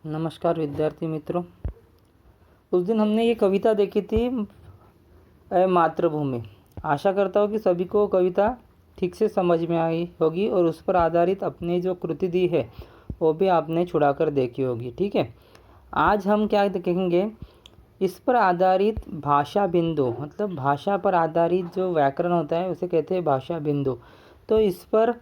नमस्कार विद्यार्थी मित्रों। उस दिन हमने ये कविता देखी थी, ऐ मातृभूमि। आशा करता हूँ कि सभी को कविता ठीक से समझ में आई होगी और उस पर आधारित अपनी जो कृति दी है वो भी आपने छुड़ा कर देखी होगी। ठीक है, आज हम क्या देखेंगे, इस पर आधारित भाषा बिंदु, मतलब भाषा पर आधारित जो व्याकरण होता है उसे कहते हैं भाषा बिंदु। तो इस पर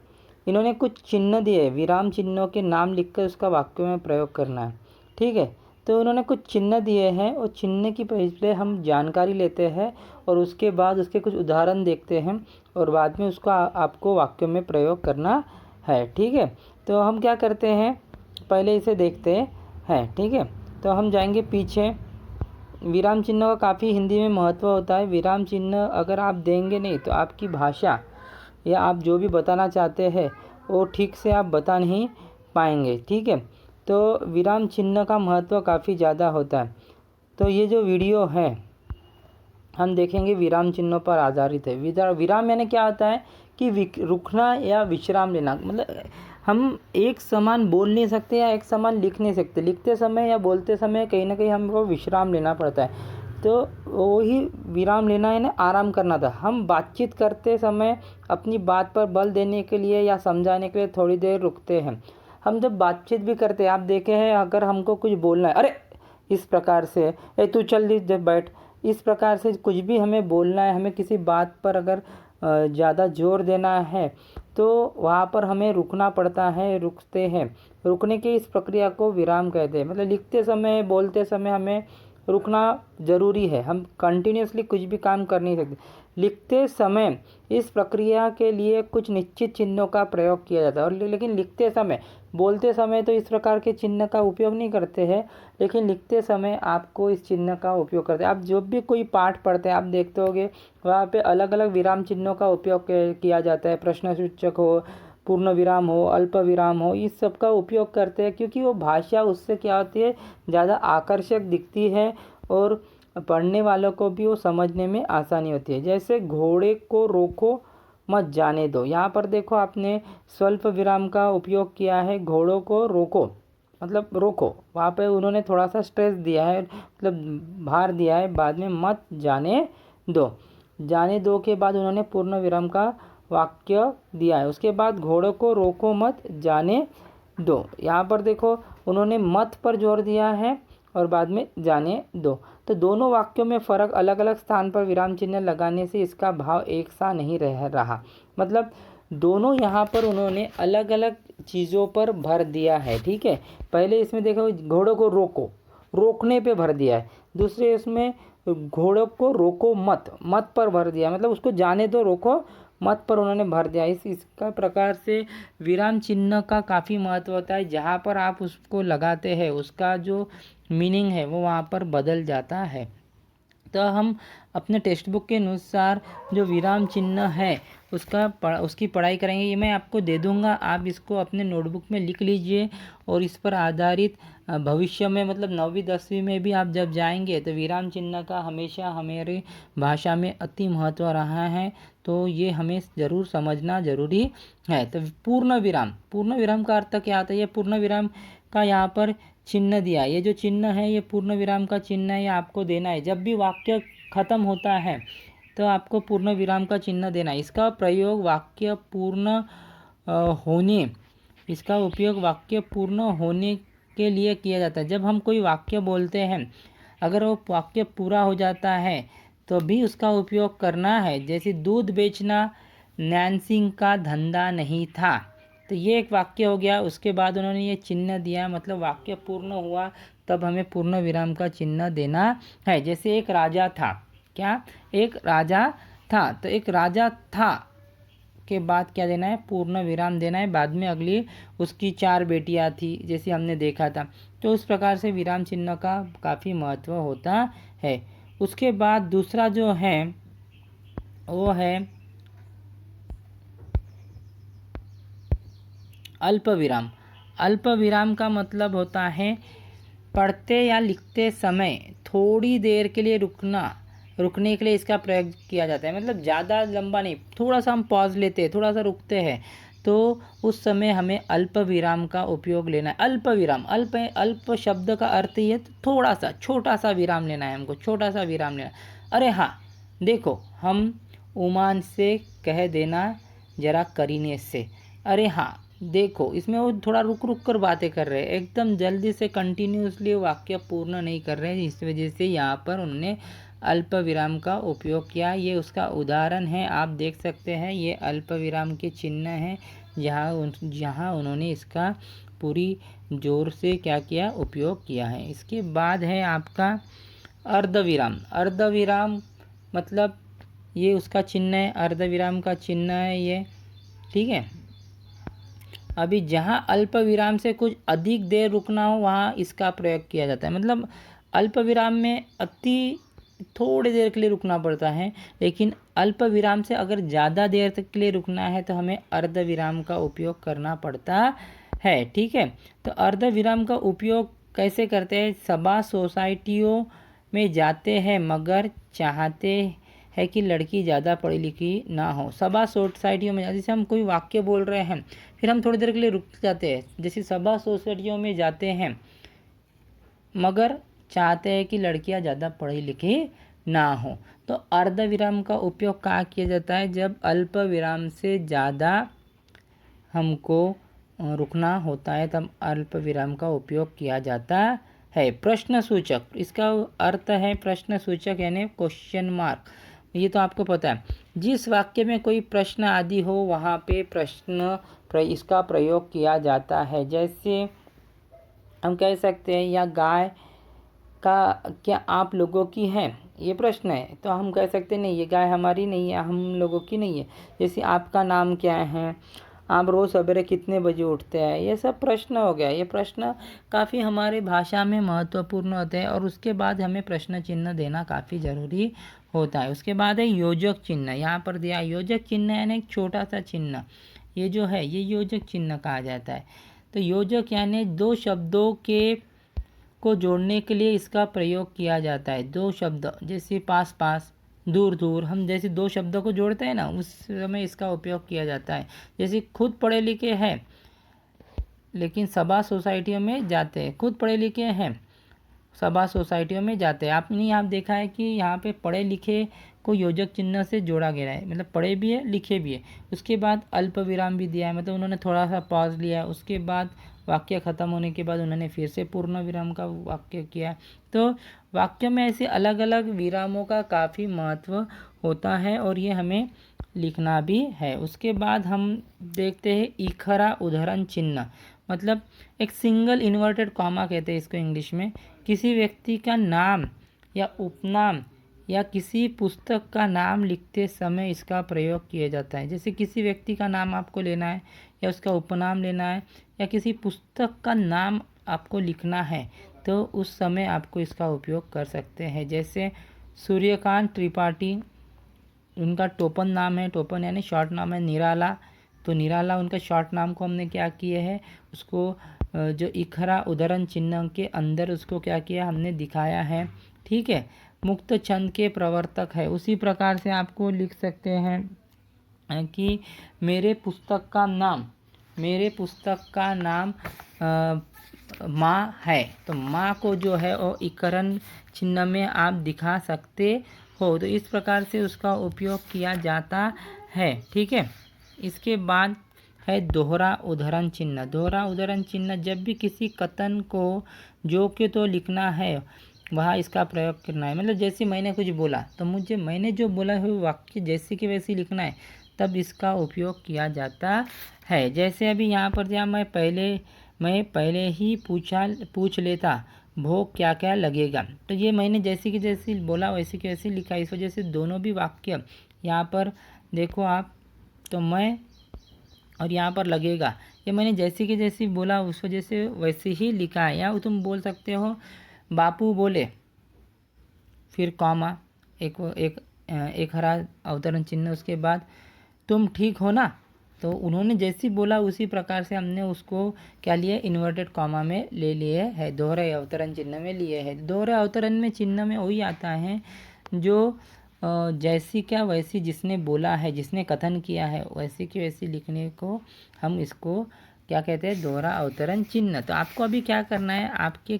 इन्होंने कुछ चिन्ह दिए, विराम चिन्हों के नाम लिखकर उसका वाक्य में प्रयोग करना है। ठीक है, तो उन्होंने कुछ चिन्ह दिए हैं और चिन्ह की पहले हम जानकारी लेते हैं और उसके बाद उसके कुछ उदाहरण देखते हैं और बाद में उसको आपको वाक्य में प्रयोग करना है। ठीक है, तो हम क्या करते हैं, पहले इसे देखते हैं। ठीक है, तो हम जाएंगे पीछे। विराम चिन्ह का काफ़ी हिंदी में महत्व होता है। विराम चिन्ह अगर आप देंगे नहीं तो आपकी भाषा या आप जो भी बताना चाहते हैं वो ठीक से आप बता नहीं पाएंगे। ठीक है, तो विराम चिन्ह का महत्व काफ़ी ज़्यादा होता है। तो ये जो वीडियो है हम देखेंगे विराम चिन्हों पर आधारित है। विराम यानी क्या होता है कि रुकना या विश्राम लेना, मतलब हम एक समान बोल नहीं सकते या एक समान लिख नहीं सकते। लिखते समय या बोलते समय कहीं ना कहीं हमको विश्राम लेना पड़ता है। तो वही विराम लेना है ना, आराम करना था। हम बातचीत करते समय अपनी बात पर बल देने के लिए या समझाने के लिए थोड़ी देर रुकते हैं। हम जब बातचीत भी करते हैं, आप देखे हैं, अगर हमको कुछ बोलना है, अरे इस प्रकार से, ए तू चल जब बैठ, इस प्रकार से कुछ भी हमें बोलना है, हमें किसी बात पर अगर ज़्यादा जोर देना है तो वहाँ पर हमें रुकना पड़ता है, रुकते हैं। रुकने की इस प्रक्रिया को विराम कहते हैं। मतलब लिखते समय, बोलते समय हमें रुकना ज़रूरी है। हम कंटिन्यूसली कुछ भी काम कर नहीं सकते। लिखते समय इस प्रक्रिया के लिए कुछ निश्चित चिन्हों का प्रयोग किया जाता है और लेकिन लिखते समय, बोलते समय तो इस प्रकार के चिन्ह का उपयोग नहीं करते हैं, लेकिन लिखते समय आपको इस चिन्ह का उपयोग करते हैं। आप जब भी कोई पाठ पढ़ते हैं आप देखते होंगे वहाँ पे अलग अलग विराम चिन्हों का उपयोग किया जाता है। प्रश्नसूचक हो, पूर्ण विराम हो, अल्प विराम हो, इस सब का उपयोग करते हैं क्योंकि वो भाषा उससे क्या होती है, ज़्यादा आकर्षक दिखती है और पढ़ने वालों को भी वो समझने में आसानी होती है। जैसे घोड़े को रोको मत जाने दो, यहाँ पर देखो आपने स्वल्प विराम का उपयोग किया है। घोड़ों को रोको मतलब रोको, वहाँ पे उन्होंने थोड़ा सा स्ट्रेस दिया है, मतलब भार दिया है। बाद में मत जाने दो, जाने दो के बाद उन्होंने पूर्ण विराम का वाक्य दिया है। उसके बाद घोड़ों को रोको मत जाने दो, यहाँ पर देखो उन्होंने मत पर जोर दिया है और बाद में जाने दो। तो दोनों वाक्यों में फ़र्क, अलग अलग स्थान पर विराम चिन्ह लगाने से इसका भाव एक सा नहीं रह रहा। मतलब दोनों यहाँ पर उन्होंने अलग अलग चीज़ों पर भर दिया है। ठीक है, पहले इसमें देखो घोड़ों को रोको, रोकने पे भर दिया है। दूसरे इसमें घोड़ों को रोको मत, मत पर भर दिया, मतलब उसको जाने दो, रोको मत पर उन्होंने भर दिया। इसका प्रकार से विराम चिन्ह का काफ़ी महत्व होता है। जहाँ पर आप उसको लगाते हैं उसका जो मीनिंग है वो वहाँ पर बदल जाता है। तो हम अपने टेक्स्ट बुक के अनुसार जो विराम चिन्ह है उसकी पढ़ाई करेंगे। ये मैं आपको दे दूँगा, आप इसको अपने नोटबुक में लिख लीजिए और इस पर आधारित भविष्य में, मतलब 9वीं 10वीं में भी आप जब जाएंगे तो विराम चिन्ह का हमेशा हमारी भाषा में अति महत्व रहा है। तो ये हमें ज़रूर समझना ज़रूरी है। तो पूर्ण विराम का अर्थ क्या आता है? ये पूर्ण विराम का यहाँ पर चिन्ह दिया, ये जो चिन्ह है ये पूर्ण विराम का चिन्ह है, ये आपको देना है। जब भी वाक्य खत्म होता है तो आपको पूर्ण विराम का चिन्ह देना है। इसका प्रयोग वाक्य पूर्ण होने इसका उपयोग वाक्य पूर्ण होने के लिए किया जाता है। जब हम कोई वाक्य बोलते हैं, अगर वो वाक्य पूरा हो जाता है तो भी उसका उपयोग करना है। जैसे दूध बेचना नैन्सी का धंधा नहीं था, तो ये एक वाक्य हो गया। उसके बाद उन्होंने ये चिन्ह दिया, मतलब वाक्य पूर्ण हुआ तब हमें पूर्ण विराम का चिन्ह देना है। जैसे एक राजा था, क्या एक राजा था, तो एक राजा था के बाद क्या देना है? पूर्ण विराम देना है। बाद में अगली उसकी 4 बेटियां थी, जैसे हमने देखा था। तो उस प्रकार से विराम चिन्ह का काफ़ी महत्व होता है। उसके बाद दूसरा जो है वो है अल्प विराम। अल्प विराम का मतलब होता है पढ़ते या लिखते समय थोड़ी देर के लिए रुकने के लिए इसका प्रयोग किया जाता है। मतलब ज़्यादा लंबा नहीं, थोड़ा सा हम पॉज लेते हैं, थोड़ा सा रुकते हैं तो उस समय हमें अल्प विराम का उपयोग लेना है। अल्प विराम, अल्प शब्द का अर्थ ही है थोड़ा सा, छोटा सा विराम लेना है हमको, छोटा सा विराम लेना। अरे हाँ देखो, हम उमान से कह देना जरा करीने से। अरे हाँ देखो, इसमें वो थोड़ा रुक रुक कर बातें कर रहे हैं, एकदम जल्दी से कंटिन्यूसली वाक्य पूर्ण नहीं कर रहे हैं, इस वजह से यहाँ पर उन्होंने अल्प विराम का उपयोग किया। ये उसका उदाहरण है, आप देख सकते हैं, ये अल्प विराम के चिन्ह हैं जहाँ उन्होंने इसका पूरी जोर से क्या किया, उपयोग किया है। इसके बाद है आपका अर्धविराम। अर्धविराम मतलब ये उसका चिन्ह है, अर्धविराम का चिन्ह है ये, ठीक है। अभी जहाँ अल्प विराम से कुछ अधिक देर रुकना हो वहाँ इसका प्रयोग किया जाता है। मतलब अल्प विराम में थोड़ी देर के लिए रुकना पड़ता है, लेकिन अल्प विराम से अगर ज़्यादा देर तक के लिए रुकना है तो हमें अर्ध विराम का उपयोग करना पड़ता है, ठीक है। तो अर्ध विराम का उपयोग कैसे करते हैं? सभा सोसाइटियों में जाते हैं मगर चाहते है कि लड़की ज़्यादा पढ़ी लिखी ना हो। सभा सोसाइटियों में, जैसे हम कोई वाक्य बोल रहे हैं फिर हम थोड़ी देर के लिए रुक जाते हैं, जैसे सभा सोसाइटियों में जाते हैं मगर चाहते हैं कि लड़कियां ज़्यादा पढ़ी लिखी ना हो। तो अर्ध विराम का उपयोग कहाँ किया जाता है? जब अल्प विराम से ज़्यादा हमको रुकना होता है तब अल्प विराम का उपयोग किया जाता है। प्रश्न सूचक, इसका अर्थ है प्रश्न सूचक यानी क्वेश्चन मार्क। ये तो आपको पता है, जिस वाक्य में कोई प्रश्न आदि हो वहाँ पे इसका प्रयोग किया जाता है। जैसे हम कह सकते हैं, या गाय का क्या आप लोगों की है, ये प्रश्न है, तो हम कह सकते हैं नहीं ये गाय हमारी नहीं है, हम लोगों की नहीं है। जैसे आपका नाम क्या है, आप रोज़ सवेरे कितने बजे उठते हैं, ये सब प्रश्न हो गया। ये प्रश्न काफ़ी हमारे भाषा में महत्वपूर्ण होते हैं और उसके बाद हमें प्रश्न चिन्ह देना काफ़ी ज़रूरी होता है। उसके बाद है योजक चिन्ह, यहाँ पर दिया योजक चिन्ह यानी एक छोटा सा चिन्ह, ये जो है ये योजक चिन्ह कहा जाता है। तो योजक यानी दो शब्दों को जोड़ने के लिए इसका प्रयोग किया जाता है। दो शब्द जैसे पास पास, दूर दूर, हम जैसे दो शब्दों को जोड़ते हैं ना, उस समय इसका उपयोग किया जाता है। जैसे खुद पढ़े लिखे हैं लेकिन सभा सोसाइटियों में जाते हैं, खुद पढ़े लिखे हैं सभा सोसाइटियों में जाते हैं। आपने यहाँ देखा है कि यहाँ पे पढ़े लिखे को योजक चिन्ह से जोड़ा गया है, मतलब पढ़े भी है लिखे भी है। उसके बाद अल्प विराम भी दिया है, मतलब उन्होंने थोड़ा सा पॉज लिया, उसके बाद वाक्य ख़त्म होने के बाद उन्होंने फिर से पूर्ण विराम का वाक्य किया। तो वाक्य में ऐसे अलग अलग विरामों का काफ़ी महत्व होता है और ये हमें लिखना भी है। उसके बाद हम देखते हैं इखरा उद्धरण चिन्ह, मतलब एक सिंगल इन्वर्टेड कॉमा कहते हैं इसको इंग्लिश में। किसी व्यक्ति का नाम या उपनाम या किसी पुस्तक का नाम लिखते समय इसका प्रयोग किया जाता है। जैसे किसी व्यक्ति का नाम आपको लेना है या उसका उपनाम लेना है या किसी पुस्तक का नाम आपको लिखना है तो उस समय आपको इसका उपयोग कर सकते हैं। जैसे सूर्यकांत त्रिपाठी, उनका टोपन नाम है, टोपन यानी शॉर्ट नाम है निराला, तो निराला उनका शॉर्ट नाम को हमने क्या किया है, उसको जो इखरा उद्धरण चिन्ह के अंदर उसको क्या किया हमने दिखाया है, ठीक है। मुक्त छंद के प्रवर्तक है, उसी प्रकार से आपको लिख सकते हैं कि मेरे पुस्तक का नाम माँ है, तो माँ को जो है वो इकरण चिन्ह में आप दिखा सकते हो। तो इस प्रकार से उसका उपयोग किया जाता है, ठीक है। इसके बाद है दोहरा उद्धरण चिन्ह। दोहरा उद्धरण चिन्ह जब भी किसी कथन को जो के तो लिखना है वहाँ इसका प्रयोग करना है। मतलब जैसे मैंने कुछ बोला तो मैंने जो बोला है वाक्य जैसे कि वैसे लिखना है, तब इसका उपयोग किया जाता है। जैसे अभी यहाँ पर जहाँ मैं पहले ही पूछ लेता भोग क्या क्या लगेगा, तो ये मैंने जैसे कि जैसे बोला वैसे कि वैसे लिखा। इस वजह से दोनों भी वाक्य यहाँ पर देखो आप, तो मैं और यहाँ पर लगेगा, ये मैंने जैसे कि जैसे बोला उस वजह से वैसे ही लिखा है। या तुम बोल सकते हो बापू बोले, फिर कॉमा, एक हरा अवतरण चिन्ह, उसके बाद तुम ठीक हो ना, तो उन्होंने जैसी बोला उसी प्रकार से हमने उसको क्या लिए, इन्वर्टेड कॉमा में ले लिए है, दोहरे अवतरण चिन्ह में लिए है। दोहरे अवतरण में चिन्ह में वही आता है जो जैसी क्या वैसी जिसने बोला है, जिसने कथन किया है, वैसी की वैसी लिखने को हम इसको क्या कहते हैं, दोहरा अवतरण चिन्ह। तो आपको अभी क्या करना है, आपके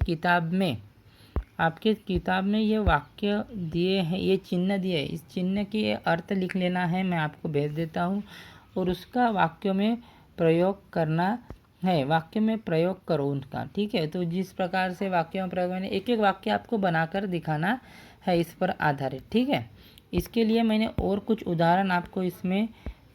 किताब में ये वाक्य दिए हैं, ये चिन्ह दिए, इस चिन्ह के अर्थ लिख लेना है, मैं आपको भेज देता हूँ, और उसका वाक्य में प्रयोग करना है। वाक्य में प्रयोग करो उनका, ठीक है। तो जिस प्रकार से वाक्य में प्रयोग, मैंने एक एक वाक्य आपको बनाकर दिखाना है इस पर आधारित, ठीक है। इसके लिए मैंने और कुछ उदाहरण आपको इसमें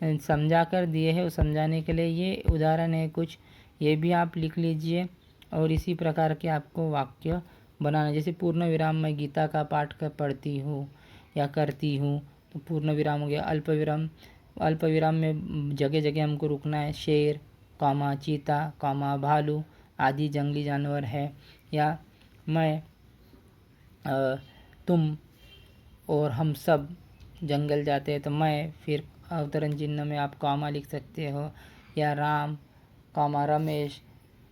समझा कर दिए हैं। समझाने के लिए ये उदाहरण है कुछ, ये भी आप लिख लीजिए। और इसी प्रकार के आपको वाक्य बनाना, जैसे पूर्ण विराम मैं गीता का पाठ कर पढ़ती हूँ या करती हूँ, तो पूर्ण विराम हो गया। अल्प विराम में जगह जगह हमको रुकना है। शेर, कॉमा चीता, कॉमा भालू आदि जंगली जानवर है। या मैं, तुम और हम सब जंगल जाते हैं, तो मैं, फिर अवतरण चिन्ह में आप कॉमा लिख सकते हो। या राम, कॉमा रमेश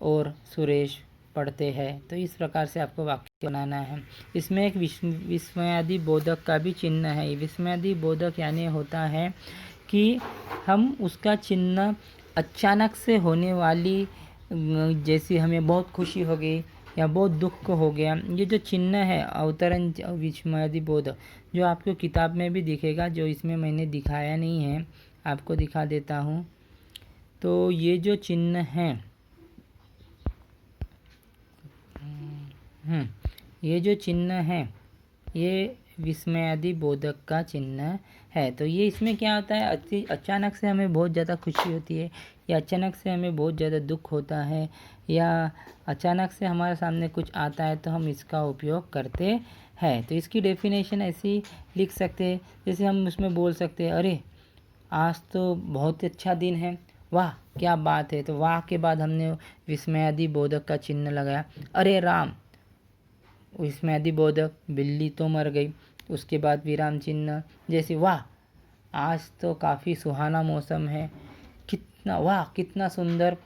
और सुरेश पढ़ते हैं। तो इस प्रकार से आपको वाक्य बनाना है। इसमें एक विस्मयादि बोधक का भी चिन्ह है। विस्मयादि बोधक यानी होता है कि हम उसका चिन्ह अचानक से होने वाली, जैसी हमें बहुत खुशी हो गई या बहुत दुख हो गया, ये जो चिन्ह है अवतरण विस्मयादि बोधक, जो आपको किताब में भी दिखेगा, जो इसमें मैंने दिखाया नहीं है, आपको दिखा देता हूँ। तो ये जो चिन्ह है, ये जो चिन्ह है, ये विस्मयादि बोधक का चिन्ह है। तो ये इसमें क्या होता है, अचानक से हमें बहुत ज़्यादा खुशी होती है, या अचानक से हमें बहुत ज़्यादा दुख होता है, या अचानक से हमारे सामने कुछ आता है, तो हम इसका उपयोग करते हैं। तो इसकी डेफिनेशन ऐसी लिख सकते हैं, जैसे हम उसमें बोल सकते हैं, अरे आज तो बहुत अच्छा दिन है, वाह क्या बात है। तो वाह के बाद हमने विस्मयादि बोधक का चिन्ह लगाया। अरे राम, विस्मयादि बोधक, बिल्ली तो मर गई, उसके बाद विराम चिन्ह, जैसे वाह आज तो काफ़ी सुहाना मौसम है, कितना वाह कितना सुंदर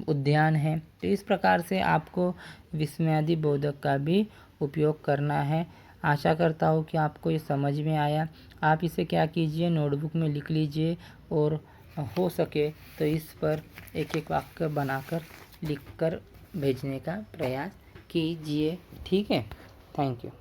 उद्यान है। तो इस प्रकार से आपको विस्मयादि बोधक का भी उपयोग करना है। आशा करता हूँ कि आपको ये समझ में आया। आप इसे क्या कीजिए, नोटबुक में लिख लीजिए, और हो सके तो इस पर एक एक वाक्य बनाकर लिखकर भेजने का प्रयास कीजिए, ठीक है। Thank you.